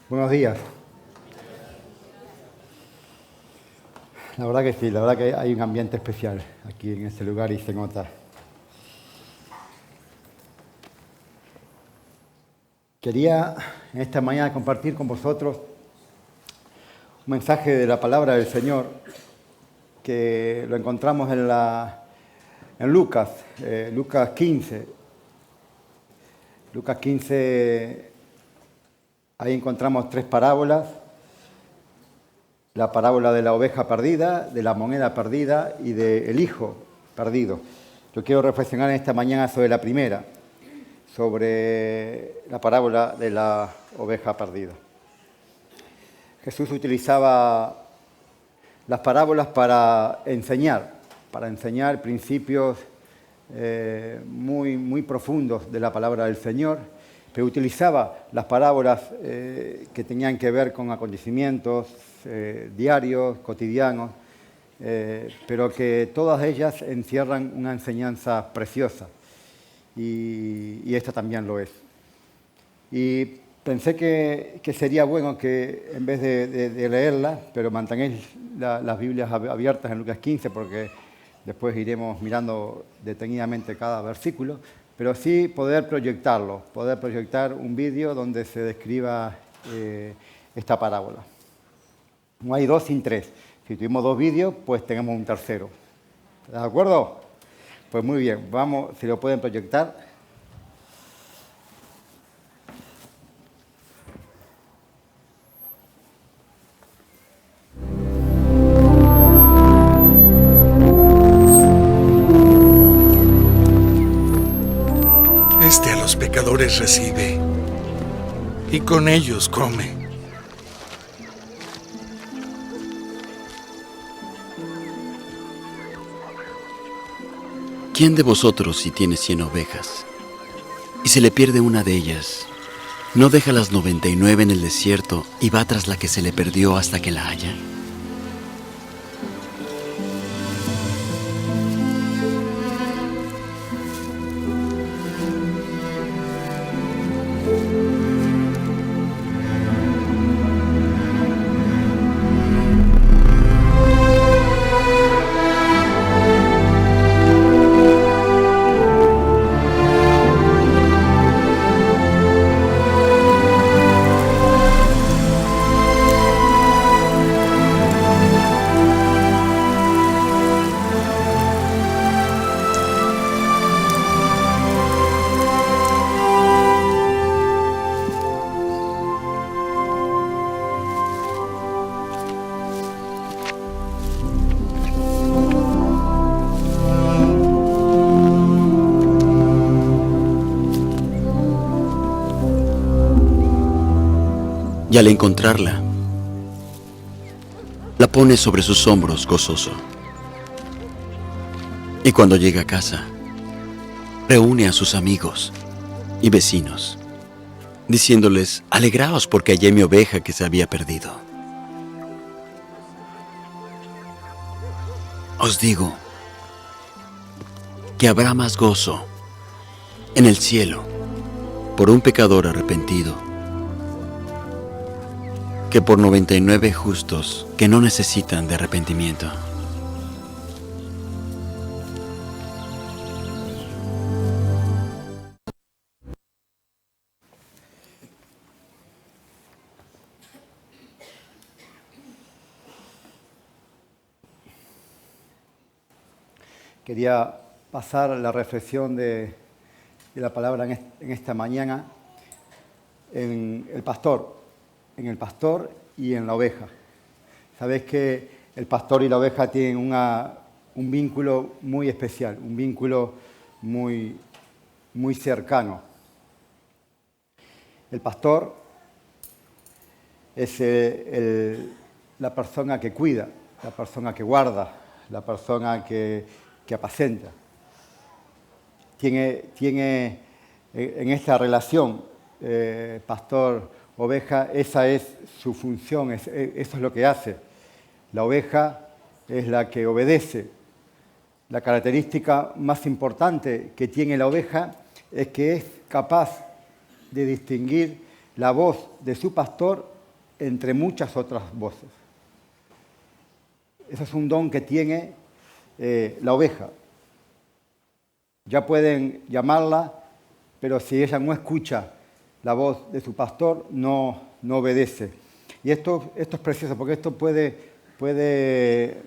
Buenos días. La verdad que sí, la verdad que hay un ambiente especial aquí en este lugar y se nota. Quería en esta mañana compartir con vosotros un mensaje de la palabra del Señor que lo encontramos en Lucas, Lucas 15. Lucas 15, ahí encontramos tres parábolas. La parábola de la oveja perdida, de la moneda perdida y del hijo perdido. Yo quiero reflexionar esta mañana sobre la primera, sobre la parábola de la oveja perdida. Jesús utilizaba las parábolas para enseñar principios muy profundos de la palabra del Señor, pero utilizaba las parábolas que tenían que ver con acontecimientos diarios, cotidianos, pero que todas ellas encierran una enseñanza preciosa, y esta también lo es. Y pensé que sería bueno que en vez de leerla, pero mantenéis las Biblias abiertas en Lucas 15, porque después iremos mirando detenidamente cada versículo, pero sí poder proyectar un vídeo donde se describa esta parábola. No hay dos sin tres. Si tuvimos dos vídeos, pues tenemos un tercero. ¿De acuerdo? Pues muy bien, vamos, si lo pueden proyectar. Este a los pecadores recibe, y con ellos come. ¿Quién de vosotros, si tiene 100 ovejas, y se le pierde una de ellas, no deja las 99 en el desierto y va tras la que se le perdió hasta que la haya? Y al encontrarla, la pone sobre sus hombros gozoso. Y cuando llega a casa, reúne a sus amigos y vecinos, diciéndoles: alegraos porque hallé mi oveja que se había perdido. Os digo que habrá más gozo en el cielo por un pecador arrepentido que por 99 justos que no necesitan de arrepentimiento. Quería pasar la reflexión de la palabra en esta mañana en el pastor y en la oveja. Sabéis que el pastor y la oveja tienen un vínculo muy especial, un vínculo muy cercano. El pastor es la persona que cuida, la persona que guarda, la persona que apacenta. Tiene en esta relación pastor-oveja, esa es su función, eso es lo que hace. La oveja es la que obedece. La característica más importante que tiene la oveja es que es capaz de distinguir la voz de su pastor entre muchas otras voces. Ese es un don que tiene la oveja. Ya pueden llamarla, pero si ella no escucha la voz de su pastor, no obedece. Y esto es precioso, porque esto puede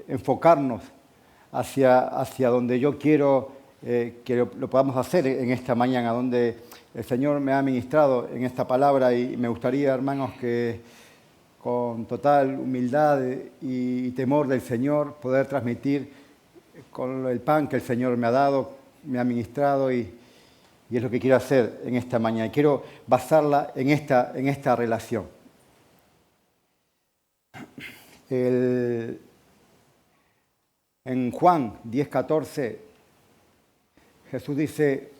enfocarnos hacia donde yo quiero que lo podamos hacer en esta mañana, donde el Señor me ha ministrado en esta palabra, y me gustaría, hermanos, que con total humildad y temor del Señor poder transmitir con el pan que el Señor me ha dado, me ha ministrado, y es lo que quiero hacer en esta mañana. Quiero basarla en esta relación. En Juan 10:14, Jesús dice: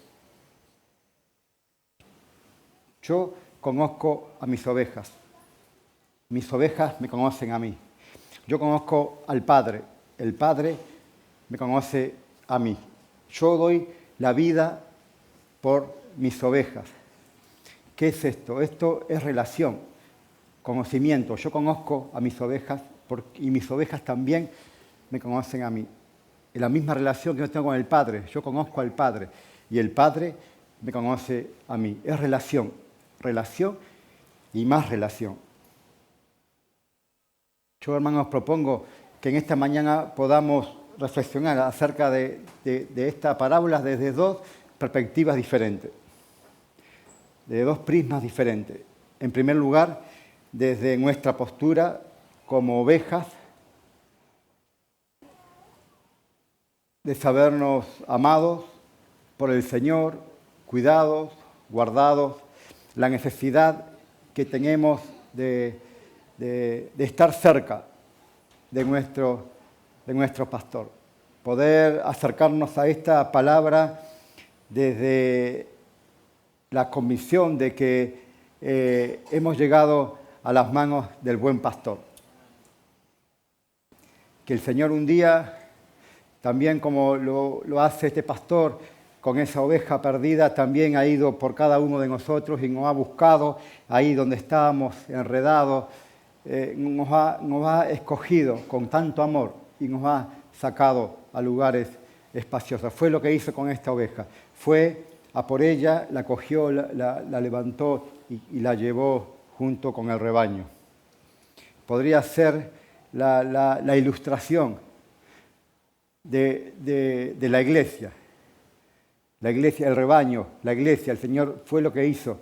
yo conozco a mis ovejas me conocen a mí. Yo conozco al Padre, el Padre me conoce a mí. Yo doy la vida por mis ovejas. ¿Qué es esto? Esto es relación, conocimiento. Yo conozco a mis ovejas y mis ovejas también me conocen a mí. En la misma relación que yo tengo con el Padre, yo conozco al Padre y el Padre me conoce a mí. Es relación y más relación. Yo, hermanos, propongo que en esta mañana podamos reflexionar acerca de esta parábola desde dos perspectivas diferentes, de dos prismas diferentes. En primer lugar, desde nuestra postura como ovejas, de sabernos amados por el Señor, cuidados, guardados, la necesidad que tenemos de estar cerca de nuestro pastor. Poder acercarnos a esta palabra desde la convicción de que hemos llegado a las manos del buen pastor. Que el Señor un día, también como lo hace este pastor con esa oveja perdida, también ha ido por cada uno de nosotros y nos ha buscado ahí donde estábamos enredados. Nos ha escogido con tanto amor y nos ha sacado a lugares espaciosos. Fue lo que hizo con esta oveja. Fue a por ella, la cogió, la levantó y la llevó junto con el rebaño. Podría ser la ilustración de la iglesia. La iglesia, el rebaño, la iglesia, el Señor fue lo que hizo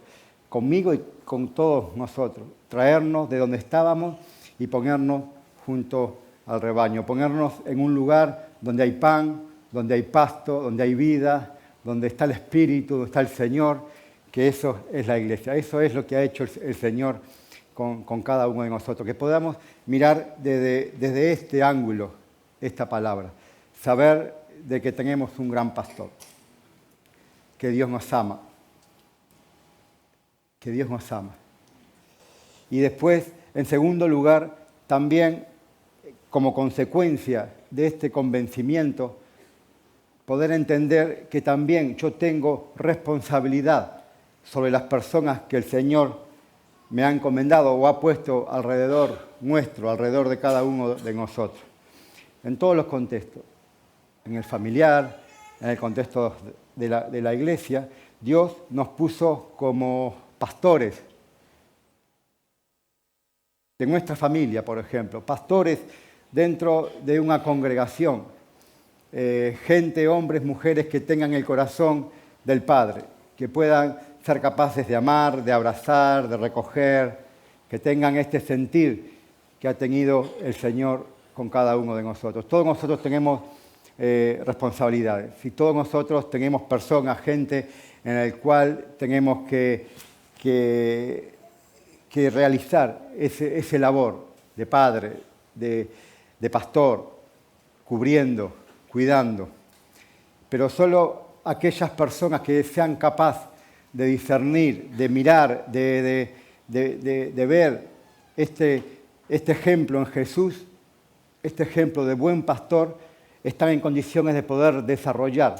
conmigo y con todos nosotros, traernos de donde estábamos y ponernos junto al rebaño, ponernos en un lugar donde hay pan, donde hay pasto, donde hay vida, donde está el Espíritu, donde está el Señor, que eso es la iglesia. Eso es lo que ha hecho el Señor con cada uno de nosotros, que podamos mirar desde este ángulo esta palabra, saber de que tenemos un gran pastor, que Dios nos ama, que Dios nos ama. Y después, en segundo lugar, también como consecuencia de este convencimiento, poder entender que también yo tengo responsabilidad sobre las personas que el Señor me ha encomendado o ha puesto alrededor nuestro, alrededor de cada uno de nosotros. En todos los contextos, en el familiar, en el contexto de la iglesia, Dios nos puso como pastores de nuestra familia, por ejemplo, pastores dentro de una congregación, gente, hombres, mujeres que tengan el corazón del Padre, que puedan ser capaces de amar, de abrazar, de recoger, que tengan este sentir que ha tenido el Señor con cada uno de nosotros. Todos nosotros tenemos responsabilidades y todos nosotros tenemos personas, gente en el cual tenemos que realizar ese labor de padre, de pastor, cubriendo, cuidando. Pero solo aquellas personas que sean capaces de discernir, de mirar, de ver este ejemplo en Jesús, este ejemplo de buen pastor, están en condiciones de poder desarrollar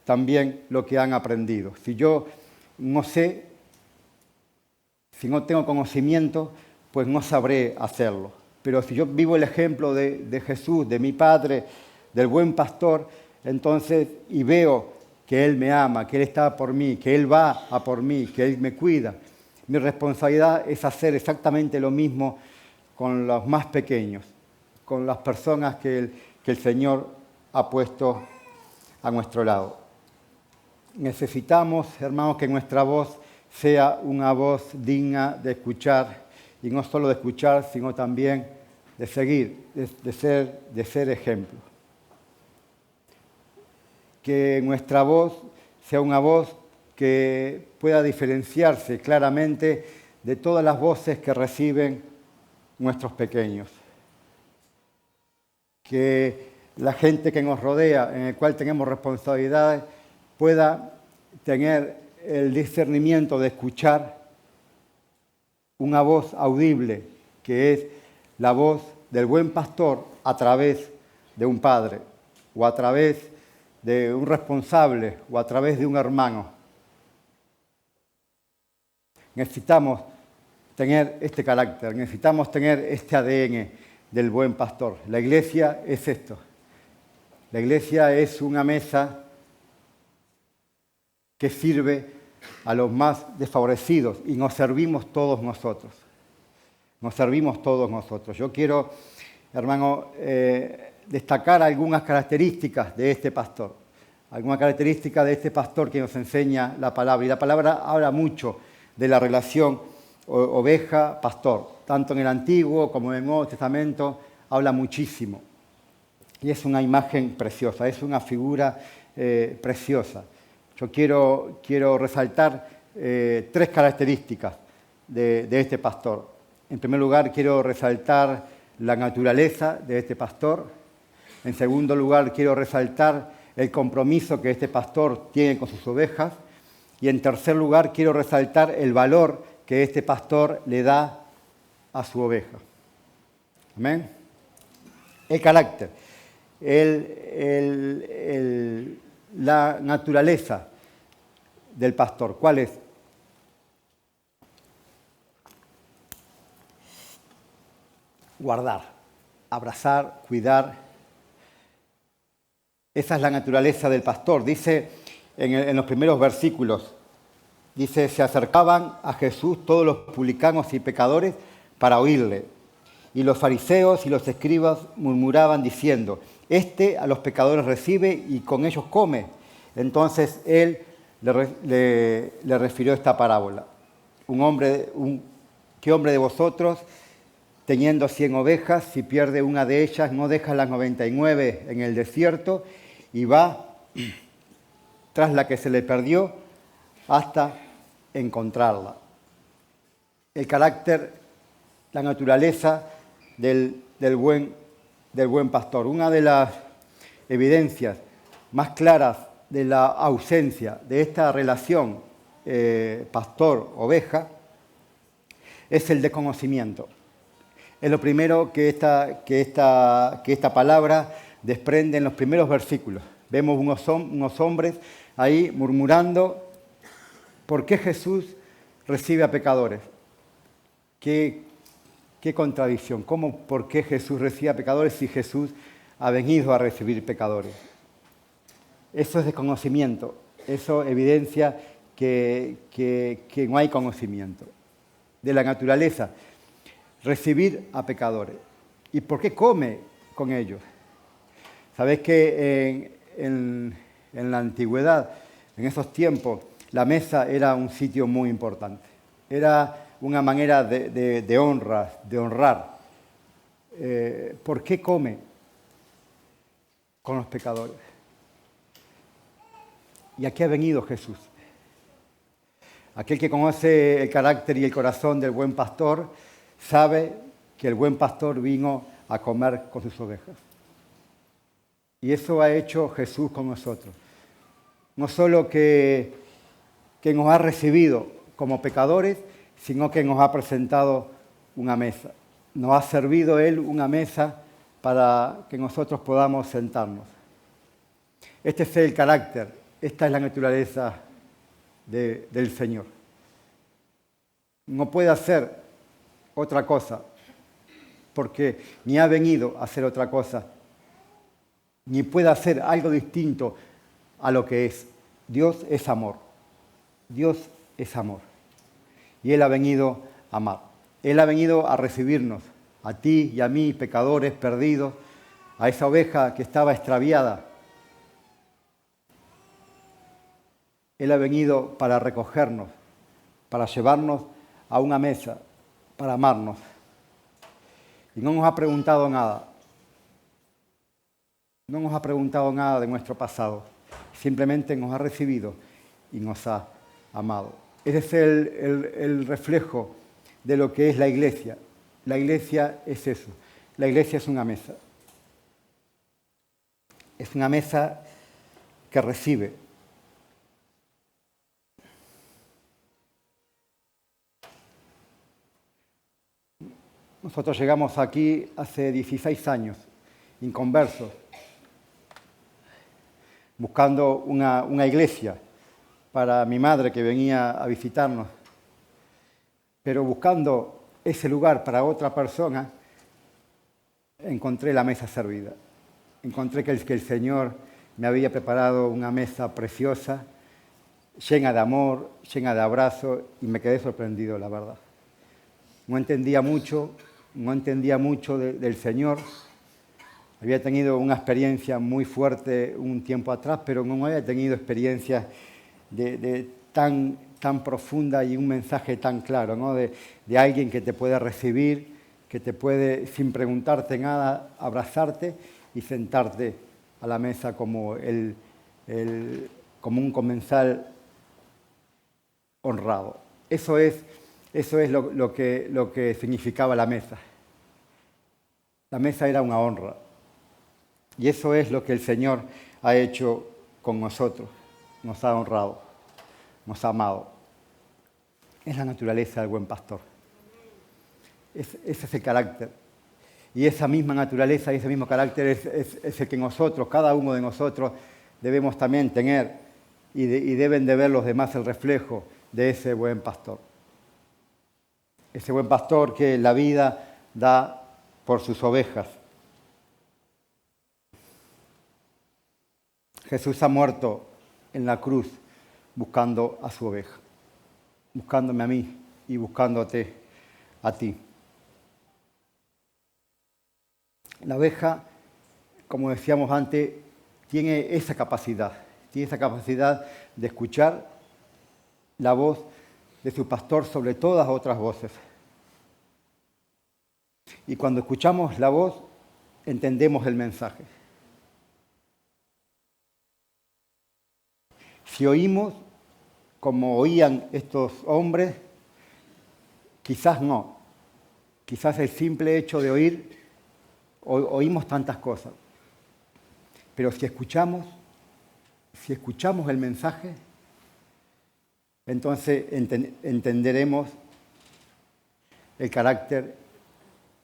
también lo que han aprendido. Si yo no sé, Si no tengo conocimiento, pues no sabré hacerlo. Pero si yo vivo el ejemplo de Jesús, de mi Padre, del buen pastor, entonces, y veo que Él me ama, que Él está por mí, que Él va a por mí, que Él me cuida, mi responsabilidad es hacer exactamente lo mismo con los más pequeños, con las personas que el Señor ha puesto a nuestro lado. Necesitamos, hermanos, que nuestra voz sea una voz digna de escuchar, y no solo de escuchar, sino también de seguir, de ser ejemplo. Que nuestra voz sea una voz que pueda diferenciarse claramente de todas las voces que reciben nuestros pequeños. Que la gente que nos rodea, en el cual tenemos responsabilidades, pueda tener el discernimiento de escuchar una voz audible, que es la voz del buen pastor a través de un padre, o a través de un responsable, o a través de un hermano. Necesitamos tener este carácter, necesitamos tener este ADN del buen pastor. La iglesia es esto. La iglesia es una mesa que sirve a los más desfavorecidos y nos servimos todos nosotros. Nos servimos todos nosotros. Yo quiero, hermano, destacar algunas características de este pastor. Algunas características de este pastor que nos enseña la palabra. Y la palabra habla mucho de la relación oveja-pastor. Tanto en el Antiguo como en el Nuevo Testamento habla muchísimo. Y es una imagen preciosa, es una figura preciosa. Yo quiero resaltar 3 características de este pastor. En primer lugar, quiero resaltar la naturaleza de este pastor. En segundo lugar, quiero resaltar el compromiso que este pastor tiene con sus ovejas. Y en tercer lugar, quiero resaltar el valor que este pastor le da a su oveja. Amén. El carácter, la naturaleza del pastor. ¿Cuál es? Guardar, abrazar, cuidar. Esa es la naturaleza del pastor. Dice en los primeros versículos, dice, se acercaban a Jesús todos los publicanos y pecadores para oírle. Y los fariseos y los escribas murmuraban diciendo, este a los pecadores recibe y con ellos come. Entonces él le refirió esta parábola. ¿Qué hombre de vosotros, teniendo 100 ovejas, si pierde una de ellas, no deja las 99 en el desierto y va tras la que se le perdió hasta encontrarla? El carácter, la naturaleza del buen pastor. Una de las evidencias más claras de la ausencia de esta relación pastor-oveja es el desconocimiento. Es lo primero que esta palabra desprende en los primeros versículos. Vemos unos hombres ahí murmurando, ¿por qué Jesús recibe a pecadores? ¿Qué contradicción? ¿Por qué Jesús recibe a pecadores si Jesús ha venido a recibir pecadores? Eso es desconocimiento. Eso evidencia que no hay conocimiento de la naturaleza. Recibir a pecadores. ¿Y por qué come con ellos? Sabéis que en la antigüedad, en esos tiempos, la mesa era un sitio muy importante. Era una manera de honrar. ¿Por qué come con los pecadores? ¿Y a qué ha venido Jesús? Aquel que conoce el carácter y el corazón del buen pastor sabe que el buen pastor vino a comer con sus ovejas. Y eso ha hecho Jesús con nosotros. No solo que nos ha recibido como pecadores, sino que nos ha presentado una mesa. Nos ha servido Él una mesa para que nosotros podamos sentarnos. Este es el carácter, esta es la naturaleza del Señor. no puede hacer otra cosa, porque ni ha venido a hacer otra cosa, ni puede hacer algo distinto a lo que es. Dios es amor. Dios es amor. Y Él ha venido a amar. Él ha venido a recibirnos, a ti y a mí, pecadores perdidos, a esa oveja que estaba extraviada. Él ha venido para recogernos, para llevarnos a una mesa, para amarnos. Y no nos ha preguntado nada. No nos ha preguntado nada de nuestro pasado. Simplemente nos ha recibido y nos ha amado. Ese es el reflejo de lo que es la iglesia. La iglesia es eso. La iglesia es una mesa. Es una mesa que recibe. Nosotros llegamos aquí hace 16 años, inconversos, buscando una iglesia para mi madre que venía a visitarnos. Pero buscando ese lugar para otra persona, encontré la mesa servida. Encontré que el Señor me había preparado una mesa preciosa, llena de amor, llena de abrazos, y me quedé sorprendido, la verdad. No entendía mucho del Señor. Había tenido una experiencia muy fuerte un tiempo atrás, pero no había tenido experiencias tan profunda y un mensaje tan claro, ¿no? De alguien que te puede recibir, que te puede, sin preguntarte nada, abrazarte y sentarte a la mesa como un comensal honrado. Eso es lo que significaba la mesa. La mesa era una honra. Y eso es lo que el Señor ha hecho con nosotros. Nos ha honrado, nos ha amado. Es la naturaleza del buen pastor. Ese es el carácter. Y esa misma naturaleza y ese mismo carácter es el que nosotros, cada uno de nosotros, debemos también tener y deben de ver los demás el reflejo de ese buen pastor. Ese buen pastor que la vida da por sus ovejas. Jesús ha muerto en la cruz buscando a su oveja, buscándome a mí y buscándote a ti. La oveja, como decíamos antes, tiene esa capacidad de escuchar la voz de su pastor sobre todas otras voces. Y cuando escuchamos la voz, entendemos el mensaje. Si oímos como oían estos hombres, quizás no. Quizás el simple hecho de oír, oímos tantas cosas. Pero si escuchamos el mensaje, entonces entenderemos el carácter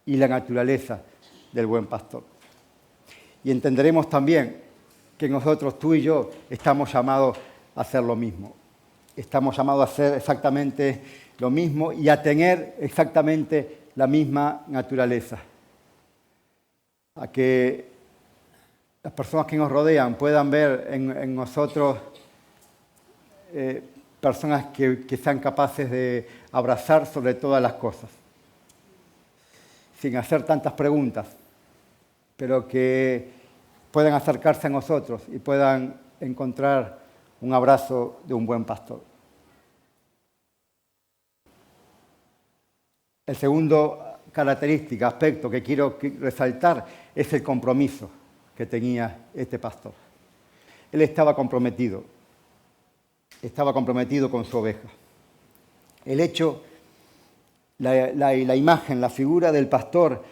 y la naturaleza del buen pastor. Y entenderemos también que nosotros, tú y yo, estamos llamados a hacer lo mismo. Estamos llamados a hacer exactamente lo mismo y a tener exactamente la misma naturaleza. A que las personas que nos rodean puedan ver en nosotros personas que sean capaces de abrazar sobre todas las cosas, sin hacer tantas preguntas, pero que puedan acercarse a nosotros y puedan encontrar un abrazo de un buen pastor. El segundo característica, aspecto que quiero resaltar es el compromiso que tenía este pastor. Él estaba comprometido con su oveja. El hecho, la imagen, la figura del pastor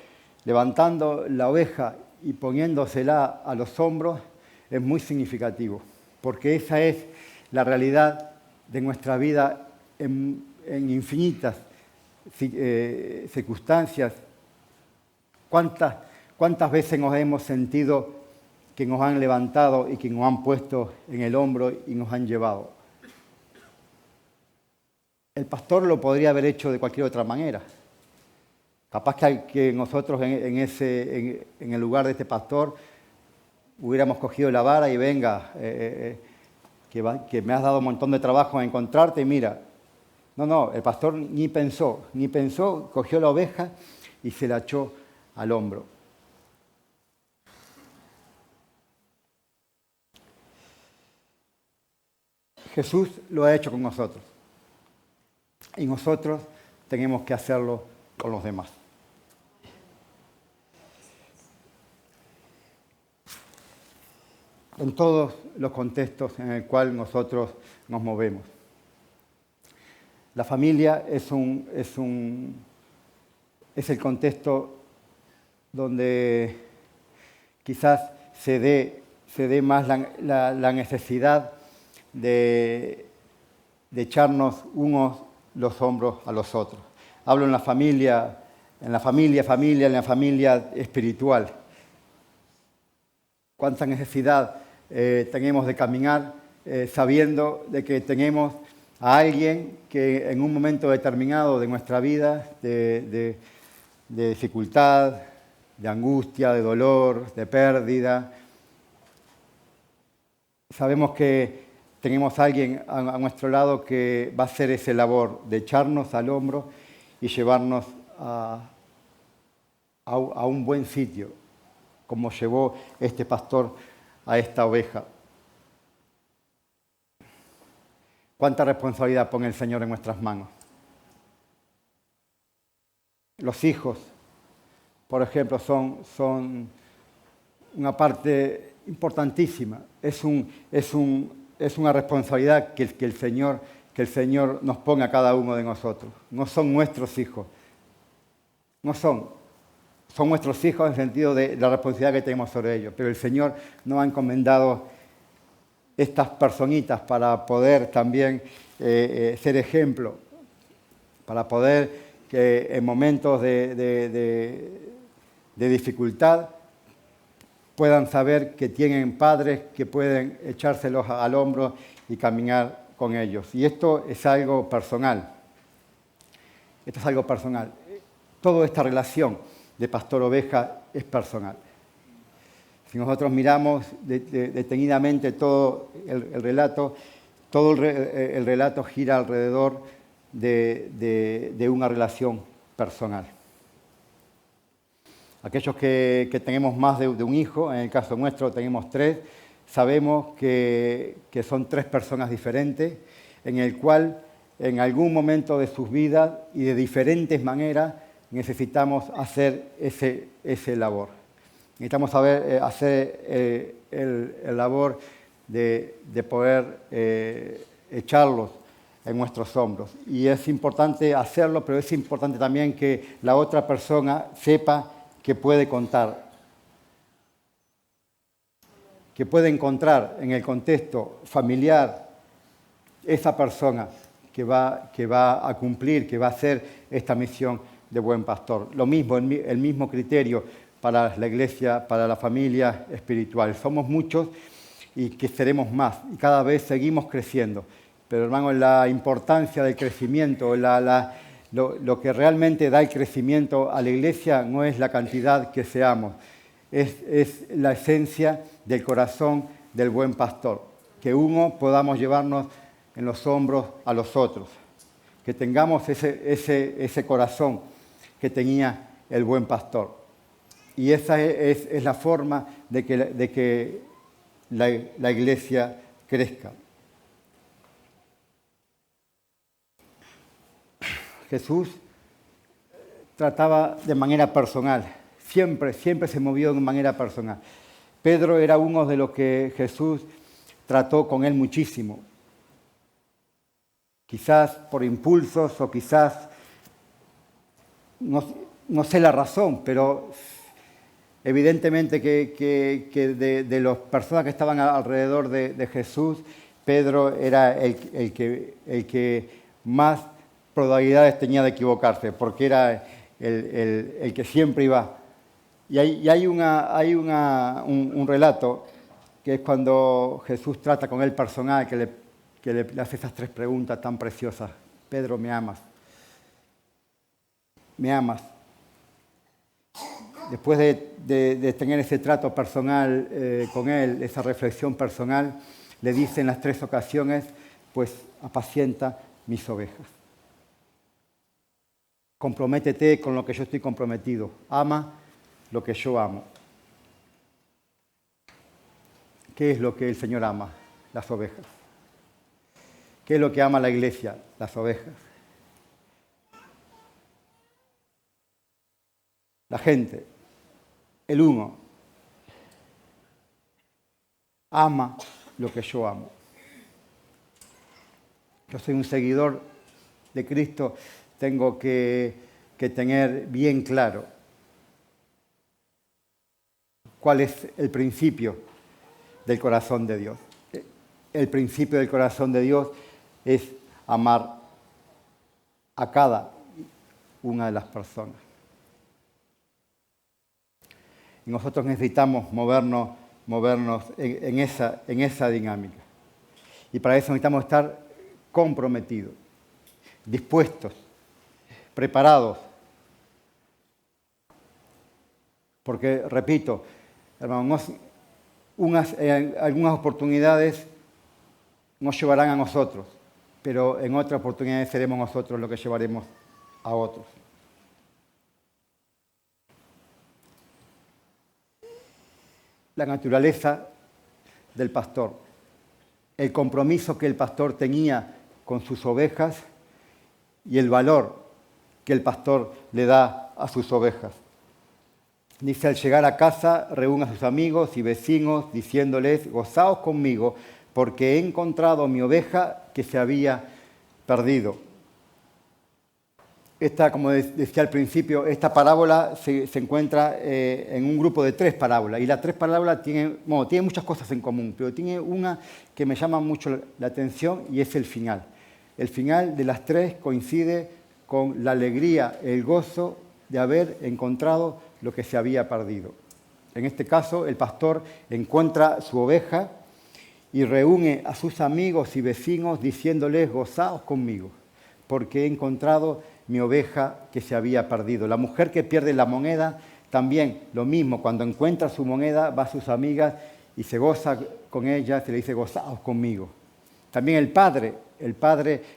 levantando la oveja y poniéndosela a los hombros es muy significativo, porque esa es la realidad de nuestra vida en infinitas circunstancias. ¿Cuántas veces nos hemos sentido que nos han levantado y que nos han puesto en el hombro y nos han llevado? el pastor lo podría haber hecho de cualquier otra manera. Capaz que nosotros en el lugar de este pastor hubiéramos cogido la vara y venga, que me has dado un montón de trabajo en encontrarte y mira. No, el pastor ni pensó, cogió la oveja y se la echó al hombro. Jesús lo ha hecho con nosotros y nosotros tenemos que hacerlo con los demás. En todos los contextos en el cual nosotros nos movemos. La familia es el contexto donde quizás se dé más la necesidad de echarnos unos los hombros a los otros. Hablo en la familia espiritual. Cuánta necesidad tenemos de caminar sabiendo de que tenemos a alguien que en un momento determinado de nuestra vida, de dificultad, de angustia, de dolor, de pérdida, sabemos que tenemos a alguien a nuestro lado que va a hacer esa labor de echarnos al hombro y llevarnos a un buen sitio, como llevó este pastor a esta oveja. ¿Cuánta responsabilidad pone el Señor en nuestras manos? Los hijos, por ejemplo, son una parte importantísima. Es una responsabilidad que el Señor nos ponga a cada uno de nosotros. No son nuestros hijos. No son nuestros hijos en el sentido de la responsabilidad que tenemos sobre ellos. Pero el Señor nos ha encomendado estas personitas para poder también ser ejemplo, para poder que en momentos de dificultad puedan saber que tienen padres que pueden echárselos al hombro y caminar con ellos. Y esto es algo personal. Esto es algo personal. Toda esta relación de pastor-oveja es personal. Si nosotros miramos detenidamente todo el relato, todo el relato gira alrededor de una relación personal. Aquellos que tenemos más de un hijo, en el caso nuestro tenemos 3, sabemos que son 3 personas diferentes, en el cual en algún momento de sus vidas y de diferentes maneras necesitamos hacer ese labor. Necesitamos hacer el labor de poder echarlos en nuestros hombros. Y es importante hacerlo, pero es importante también que la otra persona sepa que puede contar. Que puede encontrar en el contexto familiar esa persona que va a cumplir, que va a hacer esta misión de buen pastor. Lo mismo, el mismo criterio para la iglesia, para la familia espiritual. Somos muchos y que seremos más y cada vez seguimos creciendo. Pero hermano, la importancia del crecimiento, lo que realmente da el crecimiento a la iglesia no es la cantidad que seamos, es la esencia del corazón del buen pastor. Que uno podamos llevarnos en los hombros a los otros, que tengamos ese corazón que tenía el buen pastor. Y esa es la forma de que la iglesia crezca. Jesús trataba de manera personal, siempre se movió de manera personal. Pedro era uno de los que Jesús trató con él muchísimo. Quizás por impulsos o quizás, no sé la razón, pero evidentemente que de las personas que estaban alrededor de Jesús, Pedro era el que más probabilidades tenía de equivocarse, porque era el que siempre iba. Y hay un relato que es cuando Jesús trata con el personal, que le hace esas 3 preguntas tan preciosas. Pedro, me amas. Me amas. Después de tener ese trato personal con él, esa reflexión personal, le dice en las 3 ocasiones, pues apacienta mis ovejas. Comprométete con lo que yo estoy comprometido. Ama lo que yo amo. ¿Qué es lo que el Señor ama? Las ovejas. ¿Qué es lo que ama la iglesia? Las ovejas. La gente, el uno, ama lo que yo amo. Yo soy un seguidor de Cristo, tengo que tener bien claro cuál es el principio del corazón de Dios. El principio del corazón de Dios es amar a cada una de las personas. Y nosotros necesitamos movernos en esa dinámica. Y para eso necesitamos estar comprometidos, dispuestos, preparados. Porque, repito, hermanos, algunas oportunidades nos llevarán a nosotros, pero en otras oportunidades seremos nosotros los que llevaremos a otros. La naturaleza del pastor, el compromiso que el pastor tenía con sus ovejas y el valor que el pastor le da a sus ovejas. Dice, al llegar a casa, reúne a sus amigos y vecinos, diciéndoles, gozaos conmigo, porque he encontrado mi oveja que se había perdido. Esta, como decía al principio, esta parábola se encuentra en un grupo de 3 parábolas. Y las 3 parábolas tienen muchas cosas en común, pero tiene una que me llama mucho la atención y es el final. El final de las 3 coincide con la alegría, el gozo de haber encontrado lo que se había perdido. En este caso, el pastor encuentra su oveja y reúne a sus amigos y vecinos diciéndoles, gozaos conmigo, porque he encontrado mi oveja que se había perdido. La mujer que pierde la moneda, también lo mismo, cuando encuentra su moneda, va a sus amigas y se goza con ellas, se le dice, gozaos conmigo. También el padre,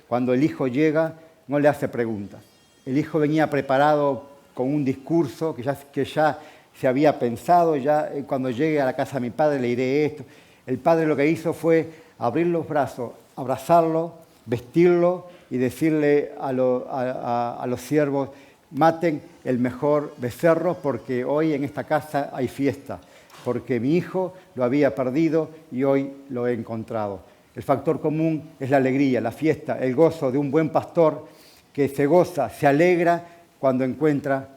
cuando el hijo llega, no le hace preguntas. El hijo venía preparado con un discurso que ya se había pensado, ya cuando llegue a la casa de mi padre le diré esto. El padre lo que hizo fue abrir los brazos, abrazarlo, vestirlo y decirle a los siervos, maten el mejor becerro porque hoy en esta casa hay fiesta, porque mi hijo lo había perdido y hoy lo he encontrado. El factor común es la alegría, la fiesta, el gozo de un buen pastor que se goza, se alegra cuando encuentra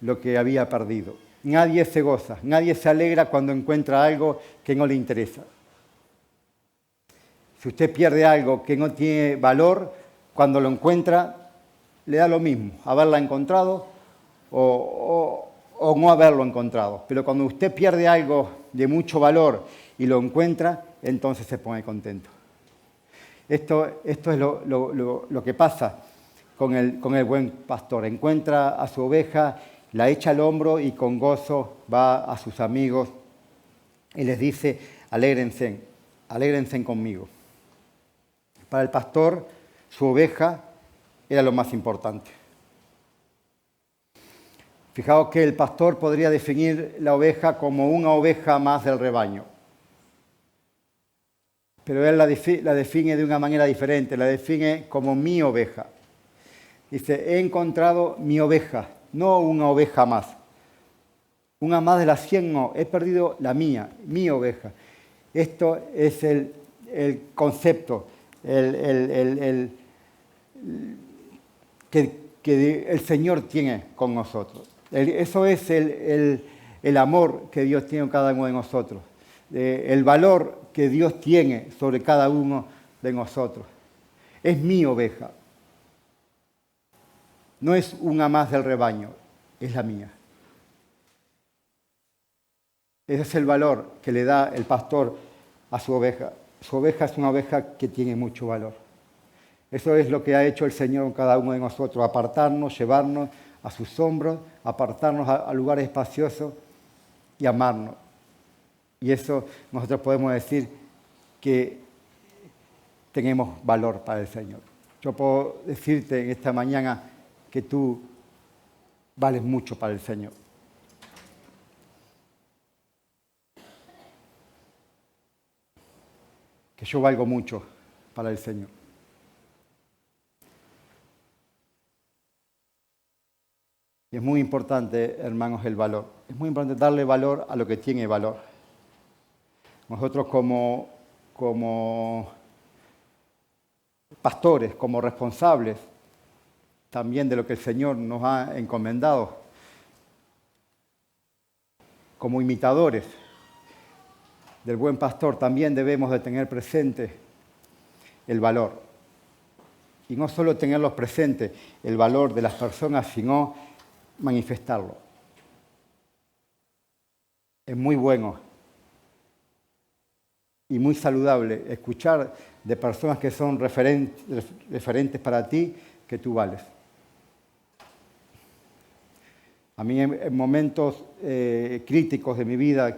lo que había perdido. Nadie se goza, nadie se alegra cuando encuentra algo que no le interesa. Si usted pierde algo que no tiene valor, cuando lo encuentra, le da lo mismo, haberla encontrado o no haberlo encontrado. Pero cuando usted pierde algo de mucho valor y lo encuentra, entonces se pone contento. Esto es lo que pasa con el buen pastor. Encuentra a su oveja, la echa al hombro y con gozo va a sus amigos y les dice, alégrense conmigo. Para el pastor, su oveja era lo más importante. Fijaos que el pastor podría definir la oveja como una oveja más del rebaño. Pero él la define de una manera diferente, la define como mi oveja. Dice, he encontrado mi oveja, no una oveja más. Una más de las 100 no, he perdido la mía, mi oveja. Esto es el concepto que el Señor tiene con nosotros. Eso es el amor que Dios tiene con cada uno de nosotros. El valor que Dios tiene sobre cada uno de nosotros. Es mi oveja. No es una más del rebaño, es la mía. Ese es el valor que le da el pastor a su oveja. Su oveja es una oveja que tiene mucho valor. Eso es lo que ha hecho el Señor con cada uno de nosotros, apartarnos, llevarnos a sus hombros, apartarnos a lugares espaciosos y amarnos. Y eso nosotros podemos decir que tenemos valor para el Señor. Yo puedo decirte en esta mañana que tú vales mucho para el Señor. Que yo valgo mucho para el Señor. Y es muy importante, hermanos, el valor. Es muy importante darle valor a lo que tiene valor. Nosotros como pastores, como responsables también de lo que el Señor nos ha encomendado, como imitadores del buen pastor, también debemos de tener presente el valor. Y no solo tenerlos presente, el valor de las personas, sino manifestarlo. Es muy bueno y muy saludable escuchar de personas que son referentes para ti que tú vales. A mí en momentos críticos de mi vida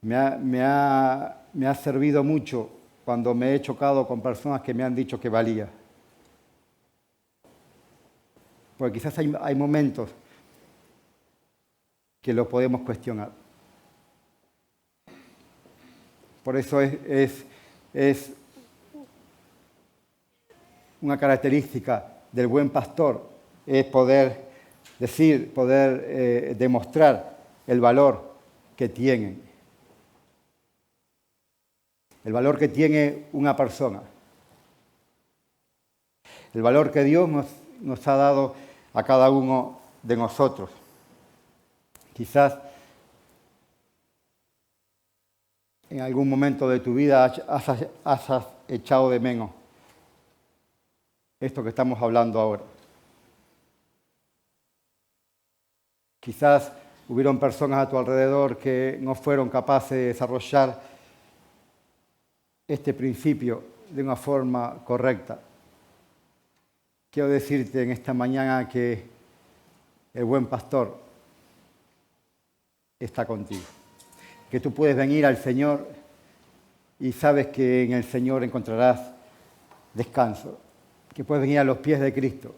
me ha servido mucho cuando me he chocado con personas que me han dicho que valía. Porque quizás hay momentos que lo podemos cuestionar. Por eso es una característica del buen pastor, es poder decir, poder demostrar el valor que tienen. El valor que tiene una persona. El valor que Dios nos ha dado a cada uno de nosotros. Quizás en algún momento de tu vida has echado de menos esto que estamos hablando ahora. Quizás hubieron personas a tu alrededor que no fueron capaces de desarrollar este principio de una forma correcta. Quiero decirte en esta mañana que el buen pastor está contigo. Que tú puedes venir al Señor y sabes que en el Señor encontrarás descanso. Que puedes venir a los pies de Cristo.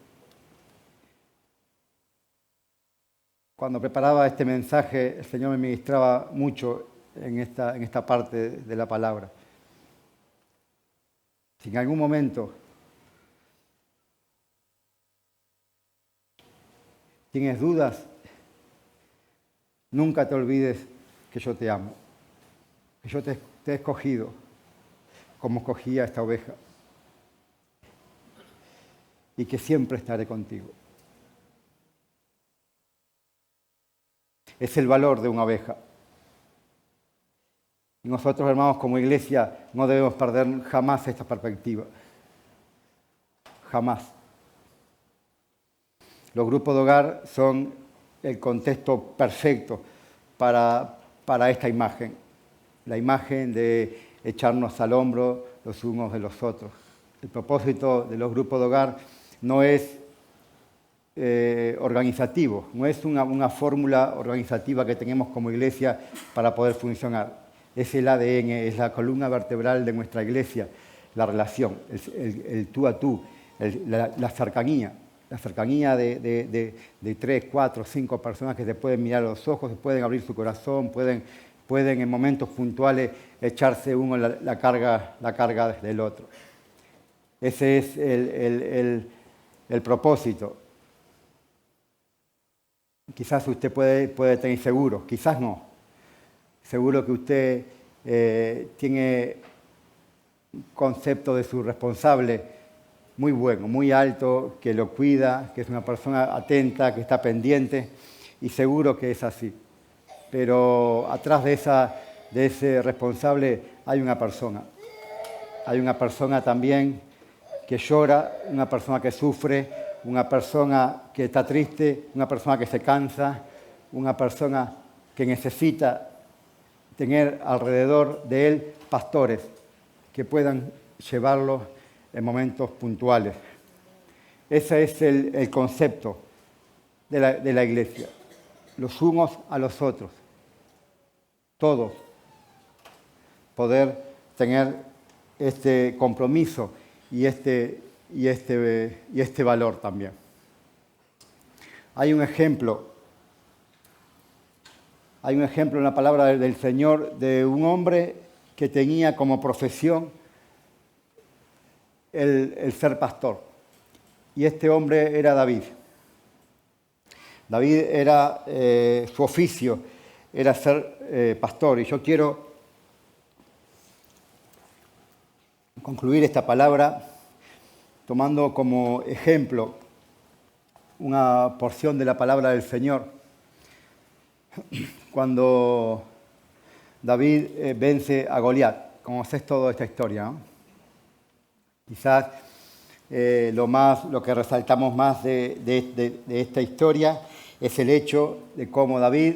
Cuando preparaba este mensaje, el Señor me ministraba mucho en esta parte de la palabra. Si en algún momento tienes dudas, nunca te olvides que yo te amo, que yo te he escogido como escogí a esta oveja y que siempre estaré contigo. Es el valor de una oveja. Y nosotros, hermanos, como iglesia, no debemos perder jamás esta perspectiva. Jamás. Los grupos de hogar son el contexto perfecto para esta imagen. La imagen de echarnos al hombro los unos de los otros. El propósito de los grupos de hogar no es organizativo, no es una fórmula organizativa que tenemos como iglesia para poder funcionar. Es el ADN, es la columna vertebral de nuestra iglesia, la relación, el tú a tú, la cercanía de 3, 4, 5 personas que se pueden mirar a los ojos, se pueden abrir su corazón, pueden en momentos puntuales echarse uno la carga del otro. Ese es el propósito. Quizás usted puede tener seguro, quizás no. Seguro que usted tiene un concepto de su responsable muy bueno, muy alto, que lo cuida, que es una persona atenta, que está pendiente, y seguro que es así. Pero atrás de ese responsable hay una persona. Hay una persona también que llora, una persona que sufre, una persona que está triste, una persona que se cansa, una persona que necesita tener alrededor de él pastores que puedan llevarlo en momentos puntuales. Ese es el concepto de la iglesia, los unos a los otros, todos poder tener este compromiso y este valor también. Hay un ejemplo en la palabra del Señor de un hombre que tenía como profesión el ser pastor. Y este hombre era David. David era, su oficio era ser pastor. Y yo quiero concluir esta palabra tomando como ejemplo una porción de la palabra del Señor. Cuando David vence a Goliat, conocés toda esta historia, ¿no? Quizás lo que resaltamos más de esta historia es el hecho de cómo David,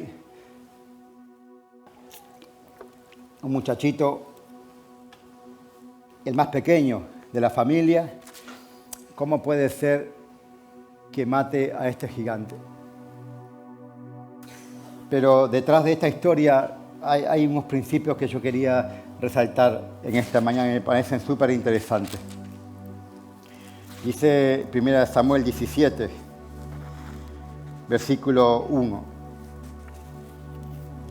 un muchachito, el más pequeño de la familia, cómo puede ser que mate a este gigante. Pero detrás de esta historia hay unos principios que yo quería resaltar en esta mañana y me parecen súper interesantes. Dice 1 Samuel 17, versículo 1.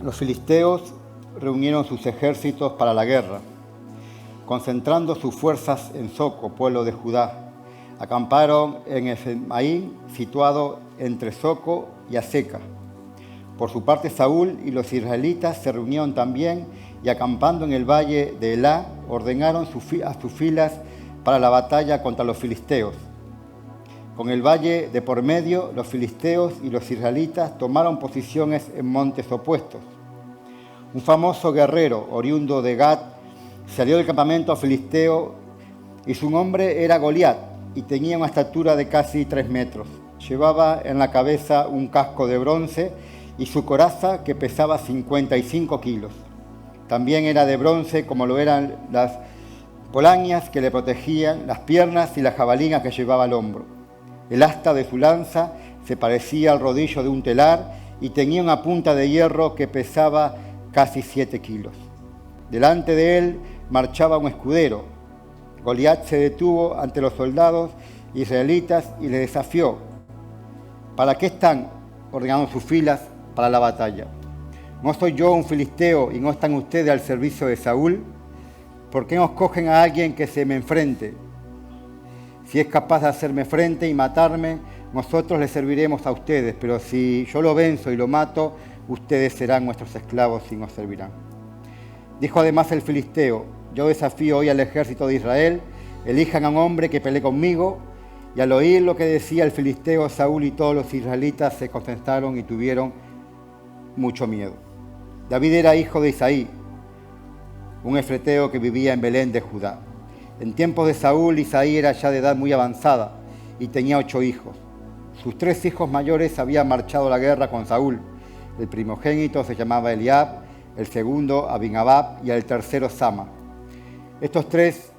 Los filisteos reunieron sus ejércitos para la guerra, concentrando sus fuerzas en Soco, pueblo de Judá. Acamparon en Efraín, situado entre Soco y Azeca. Por su parte, Saúl y los israelitas se reunieron también y acampando en el valle de Elá, ordenaron a sus filas para la batalla contra los filisteos. Con el valle de por medio, los filisteos y los israelitas tomaron posiciones en montes opuestos. Un famoso guerrero, oriundo de Gat, salió del campamento filisteo y su nombre era Goliat y tenía una estatura de casi 3 metros. Llevaba en la cabeza un casco de bronce y su coraza que pesaba 55 kilos. También era de bronce como lo eran las polainas que le protegían las piernas y la jabalina que llevaba al hombro. El asta de su lanza se parecía al rodillo de un telar y tenía una punta de hierro que pesaba casi 7 kilos. Delante de él marchaba un escudero. Goliat se detuvo ante los soldados israelitas y le desafió: ¿para qué están ordenando sus filas para la batalla? ¿No soy yo un filisteo y no están ustedes al servicio de Saúl? ¿Por qué no escogen a alguien que se me enfrente? Si es capaz de hacerme frente y matarme, nosotros le serviremos a ustedes, pero si yo lo venzo y lo mato, ustedes serán nuestros esclavos y nos servirán. Dijo además el filisteo: yo desafío hoy al ejército de Israel, elijan a un hombre que pelee conmigo. Y al oír lo que decía el filisteo, Saúl y todos los israelitas se concentraron y tuvieron mucho miedo. David era hijo de Isaí, un efreteo que vivía en Belén de Judá. En tiempos de Saúl, Isaí era ya de edad muy avanzada y tenía 8 hijos. Sus 3 hijos mayores habían marchado a la guerra con Saúl. El primogénito se llamaba Eliab, el segundo Abinadab y el tercero Sama. Estos 3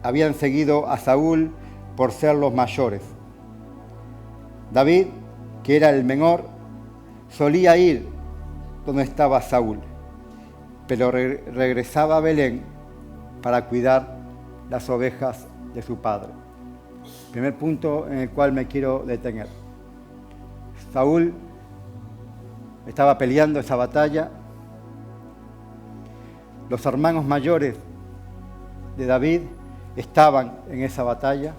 habían seguido a Saúl por ser los mayores. David, que era el menor, solía ir donde estaba Saúl, pero regresaba a Belén para cuidar las ovejas de su padre. Primer punto en el cual me quiero detener. Saúl estaba peleando esa batalla. Los hermanos mayores de David estaban en esa batalla.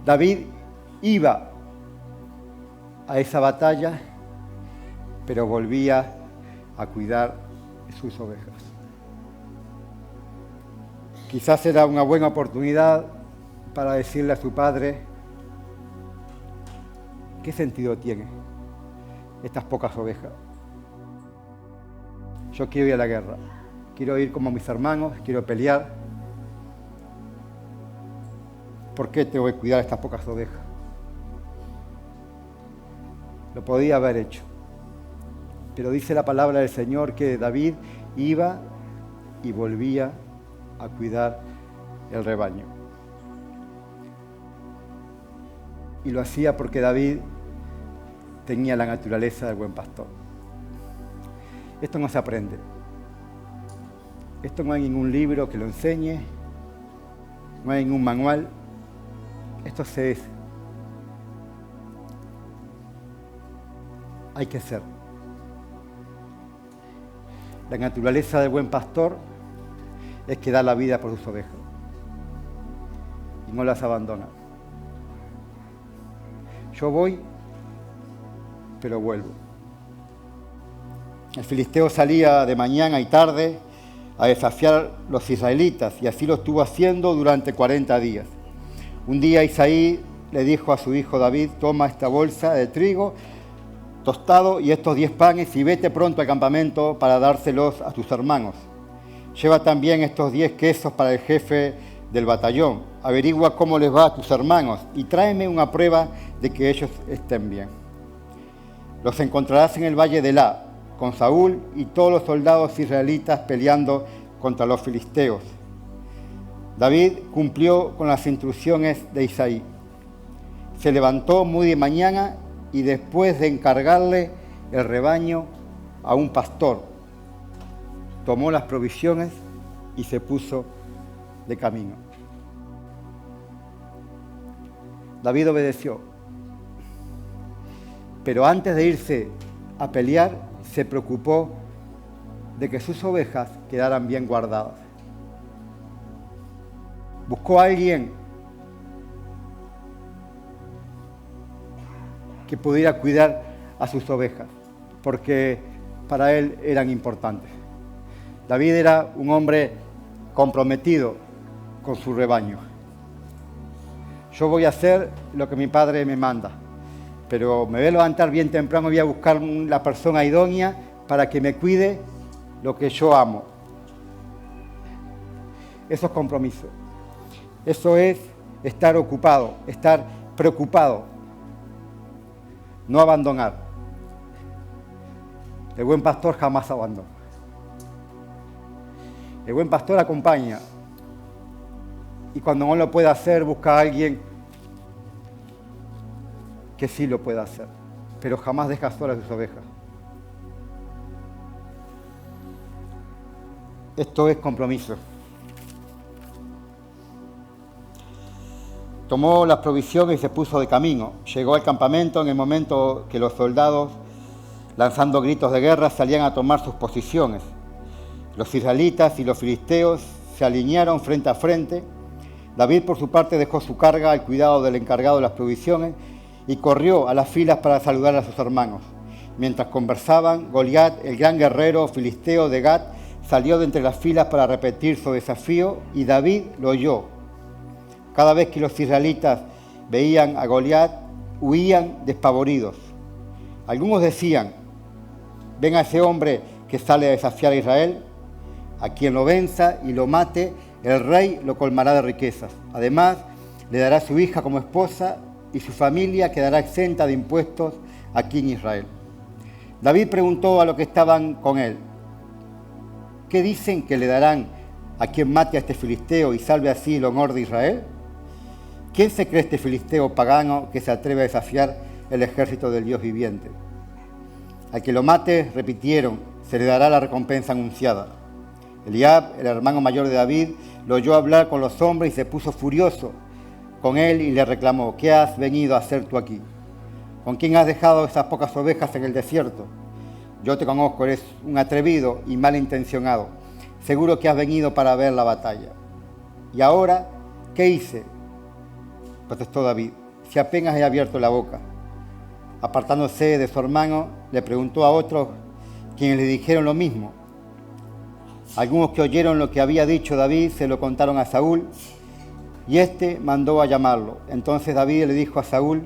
David iba a esa batalla, pero volvía a cuidar sus ovejas. Quizás era una buena oportunidad para decirle a su padre: ¿qué sentido tiene estas pocas ovejas? Yo quiero ir a la guerra, quiero ir como mis hermanos, quiero pelear. ¿Por qué tengo que cuidar estas pocas ovejas? Lo podía haber hecho, pero dice la palabra del Señor que David iba y volvía a cuidar el rebaño. Y lo hacía porque David tenía la naturaleza del buen pastor. Esto no se aprende. Esto no hay ningún libro que lo enseñe, no hay ningún manual. Esto se es. Hay que ser. La naturaleza del buen pastor es que da la vida por sus ovejas y no las abandona. Yo voy, pero vuelvo. El filisteo salía de mañana y tarde a desafiar a los israelitas y así lo estuvo haciendo durante 40 días. Un día Isaí le dijo a su hijo David: toma esta bolsa de trigo tostado y estos 10 panes y vete pronto al campamento para dárselos a tus hermanos. Lleva también estos 10 quesos para el jefe del batallón. Averigua cómo les va a tus hermanos y tráeme una prueba de que ellos estén bien. Los encontrarás en el valle de Elá, con Saúl y todos los soldados israelitas peleando contra los filisteos. David cumplió con las instrucciones de Isaí. Se levantó muy de mañana y después de encargarle el rebaño a un pastor, tomó las provisiones y se puso de camino. David obedeció, pero antes de irse a pelear, se preocupó de que sus ovejas quedaran bien guardadas. Buscó a alguien que pudiera cuidar a sus ovejas, porque para él eran importantes. David era un hombre comprometido con su rebaño. Yo voy a hacer lo que mi padre me manda, pero me voy a levantar bien temprano y voy a buscar la persona idónea para que me cuide lo que yo amo. Eso es compromiso. Eso es estar ocupado, estar preocupado. No abandonar. El buen pastor jamás abandona. El buen pastor acompaña. Y cuando no lo puede hacer, busca a alguien que sí lo pueda hacer. Pero jamás deja solas sus ovejas. Esto es compromiso. Tomó las provisiones y se puso de camino. Llegó al campamento en el momento que los soldados, lanzando gritos de guerra, salían a tomar sus posiciones. Los israelitas y los filisteos se alinearon frente a frente. David, por su parte, dejó su carga al cuidado del encargado de las provisiones y corrió a las filas para saludar a sus hermanos. Mientras conversaban, Goliat, el gran guerrero filisteo de Gat, salió de entre las filas para repetir su desafío y David lo oyó. Cada vez que los israelitas veían a Goliat, huían despavoridos. Algunos decían: ven a ese hombre que sale a desafiar a Israel. A quien lo venza y lo mate, el rey lo colmará de riquezas. Además, le dará a su hija como esposa y su familia quedará exenta de impuestos aquí en Israel. David preguntó a los que estaban con él: ¿qué dicen que le darán a quien mate a este filisteo y salve así el honor de Israel? ¿Quién se cree este filisteo pagano que se atreve a desafiar el ejército del Dios viviente? Al que lo mate, repitieron, se le dará la recompensa anunciada. Eliab, el hermano mayor de David, lo oyó hablar con los hombres y se puso furioso con él y le reclamó: ¿qué has venido a hacer tú aquí? ¿Con quién has dejado esas pocas ovejas en el desierto? Yo te conozco, eres un atrevido y malintencionado. Seguro que has venido para ver la batalla. ¿Y ahora qué hice?, protestó David, si apenas he abierto la boca. Apartándose de su hermano, le preguntó a otros, quienes le dijeron lo mismo. Algunos que oyeron lo que había dicho David se lo contaron a Saúl, y éste mandó a llamarlo. Entonces David le dijo a Saúl: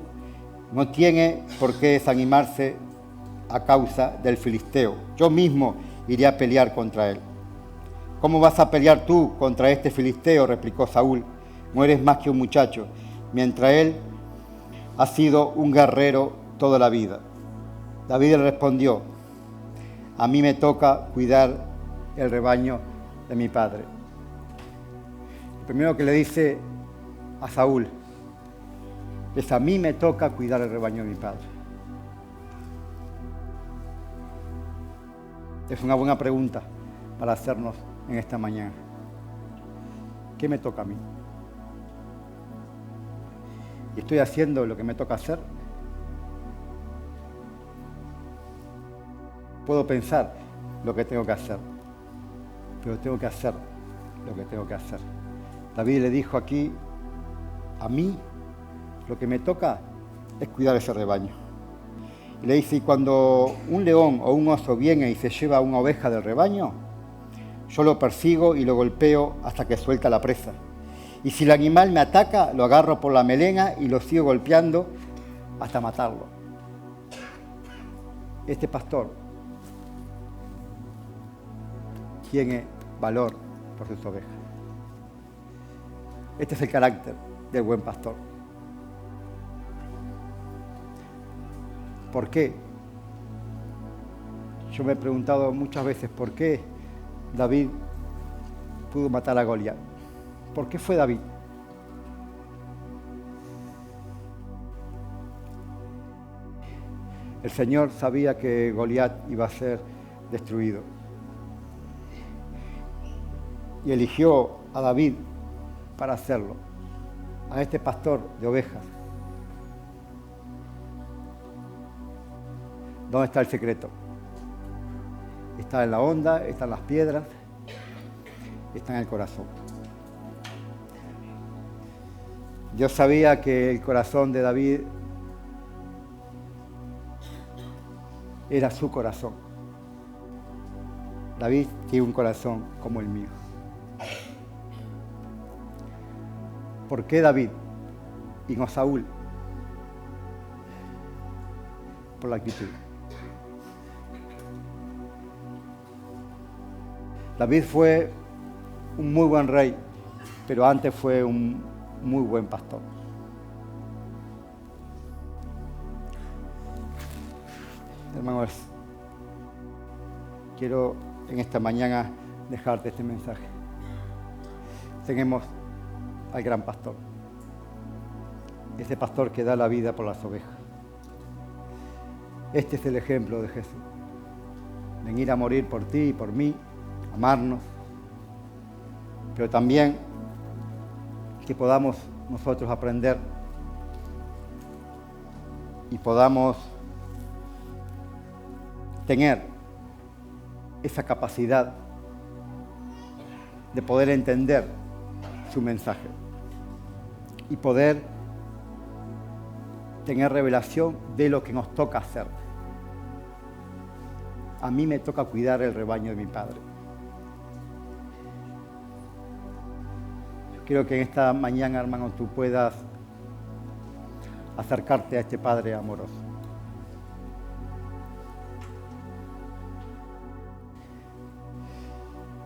no tiene por qué desanimarse a causa del filisteo. Yo mismo iré a pelear contra él. ¿Cómo vas a pelear tú contra este filisteo?, replicó Saúl. No eres más que un muchacho, mientras él ha sido un guerrero toda la vida. David le respondió: a mí me toca cuidar el rebaño de mi padre. Lo primero que le dice a Saúl es: a mí me toca cuidar el rebaño de mi padre. Es una buena pregunta para hacernos en esta mañana. ¿Qué me toca a mí? ¿Y estoy haciendo lo que me toca hacer? Puedo pensar lo que tengo que hacer, pero tengo que hacer lo que tengo que hacer. David le dijo aquí: a mí lo que me toca es cuidar ese rebaño. Y le dice: y cuando un león o un oso viene y se lleva una oveja del rebaño, yo lo persigo y lo golpeo hasta que suelta la presa. Y si el animal me ataca, lo agarro por la melena y lo sigo golpeando hasta matarlo. Este pastor tiene valor por sus ovejas. Este es el carácter del buen pastor. ¿Por qué? Yo me he preguntado muchas veces por qué David pudo matar a Goliat. ¿Por qué fue David? El Señor sabía que Goliat iba a ser destruido. Y eligió a David para hacerlo, a este pastor de ovejas. ¿Dónde está el secreto? Está en la onda, está en las piedras, está en el corazón. Dios sabía que el corazón de David era su corazón. David tiene un corazón como el mío. ¿Por qué David y no Saúl? Por la actitud. David fue un muy buen rey, pero antes fue un muy buen pastor. Hermanos, quiero en esta mañana dejarte este mensaje. Tenemos al gran pastor, ese pastor que da la vida por las ovejas. Este es el ejemplo de Jesús. Venir a morir por ti y por mí, amarnos, pero también que podamos nosotros aprender y podamos tener esa capacidad de poder entender su mensaje y poder tener revelación de lo que nos toca hacer. A mí me toca cuidar el rebaño de mi padre. Quiero que en esta mañana, hermano, tú puedas acercarte a este Padre amoroso.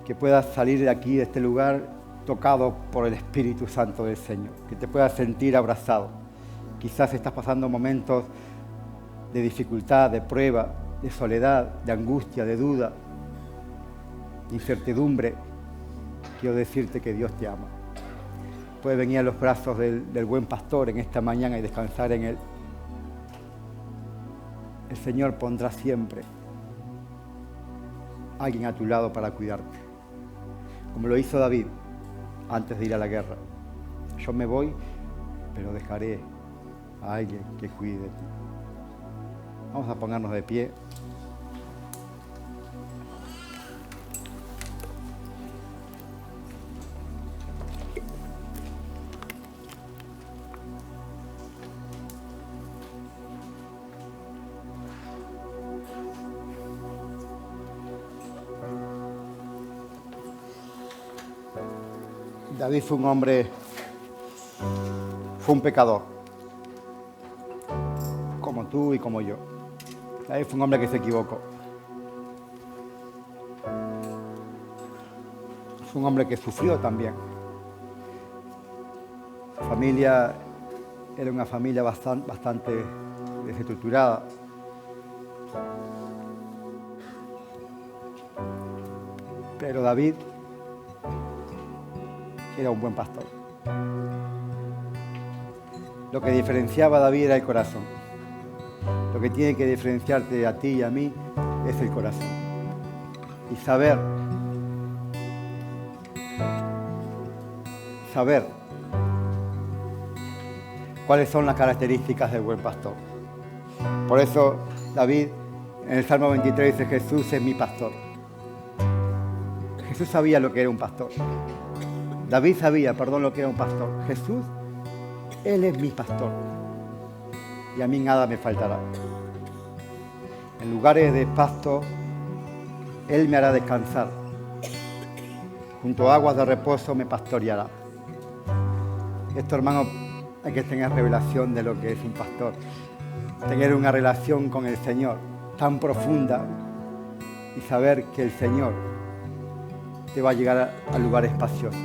Que puedas salir de aquí, de este lugar, tocado por el Espíritu Santo del Señor. Que te puedas sentir abrazado. Quizás estás pasando momentos de dificultad, de prueba, de soledad, de angustia, de duda, de incertidumbre. Quiero decirte que Dios te ama. Puedes venir a los brazos del buen pastor en esta mañana y descansar en Él. El Señor pondrá siempre a alguien a tu lado para cuidarte, como lo hizo David antes de ir a la guerra. Yo me voy, pero dejaré a alguien que cuide de ti. Vamos a ponernos de pie. David fue un hombre, fue un pecador, como tú y como yo. David fue un hombre que se equivocó. Fue un hombre que sufrió también. Su familia era una familia bastante desestructurada. Pero David era un buen pastor. Lo que diferenciaba a David era el corazón. Lo que tiene que diferenciarte a ti y a mí es el corazón. Y saber cuáles son las características del buen pastor. Por eso David en el Salmo 23 dice: Jesús es mi pastor. Jesús sabía lo que era un pastor. David sabía, lo que era un pastor. Jesús, Él es mi pastor. Y a mí nada me faltará. En lugares de pasto, Él me hará descansar. Junto a aguas de reposo me pastoreará. Esto, hermano, hay que tener revelación de lo que es un pastor. Tener una relación con el Señor tan profunda y saber que el Señor te va a llegar a lugares espaciosos.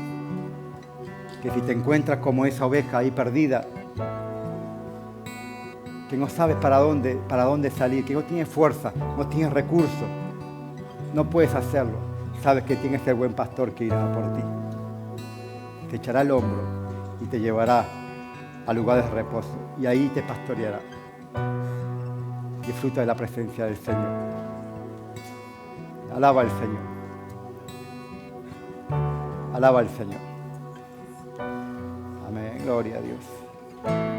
Que si te encuentras como esa oveja ahí perdida, que no sabes para dónde salir, que no tienes fuerza, no tienes recursos, no puedes hacerlo, sabes que tienes el buen pastor que irá por ti. Te echará el hombro y te llevará a lugares de reposo y ahí te pastoreará. Disfruta de la presencia del Señor. Alaba al Señor. Alaba al Señor. Amén. Gloria a Dios.